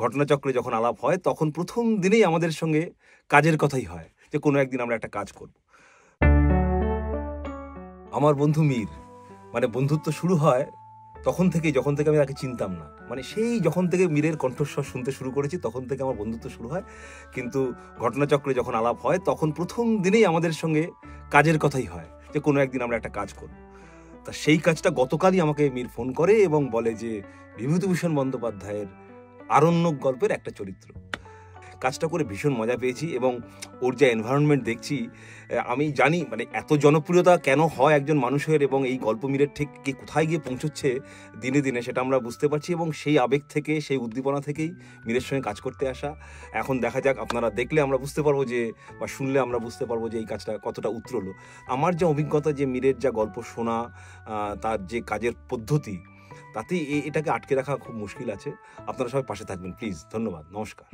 ঘটনাচক্রে যখন আলাপ হয় তখন প্রথম দিনেই আমাদের সঙ্গে কাজের কথাই হয় যে কোনো একদিন আমরা একটা কাজ করব। আমার বন্ধু মীর, মানে বন্ধুত্ব শুরু হয় তখন থেকেই, যখন থেকে আমি তাকে চিনতাম না, মানে সেই যখন থেকে মীরের কণ্ঠস্বর শুনতে শুরু করেছি তখন থেকে আমার বন্ধুত্ব শুরু হয়। কিন্তু ঘটনাচক্রে যখন আলাপ হয় তখন প্রথম দিনেই আমাদের সঙ্গে কাজের কথাই হয় যে কোনো একদিন আমরা একটা কাজ করব। তা সেই কাজটা গতকালই আমাকে মীর ফোন করে এবং বলে যে বিভূতিভূষণ বন্দ্যোপাধ্যায়ের আরণ্যক গল্পের একটা চরিত্র। কাজটা করে ভীষণ মজা পেয়েছি এবং ওর যে এনভায়রনমেন্ট দেখছি, আমি জানি মানে এত জনপ্রিয়তা কেন হয় একজন মানুষের, এবং এই গল্প মীরের ঠিক কে কোথায় গিয়ে পৌঁছচ্ছে দিনে দিনে সেটা আমরা বুঝতে পারছি, এবং সেই আবেগ থেকে, সেই উদ্দীপনা থেকেই মীরের সঙ্গে কাজ করতে আসা। এখন দেখা যাক, আপনারা দেখলে আমরা বুঝতে পারবো যে, বা শুনলে আমরা বুঝতে পারবো যে এই কাজটা কতটা উতরলো। আমার যে অভিজ্ঞতা, যে মীরের যা গল্প শোনা, তার যে কাজের পদ্ধতি, তাতে এটাকে আটকে রাখা খুব মুশকিল আছে। আপনারা সবাই পাশে থাকবেন প্লিজ। ধন্যবাদ, নমস্কার।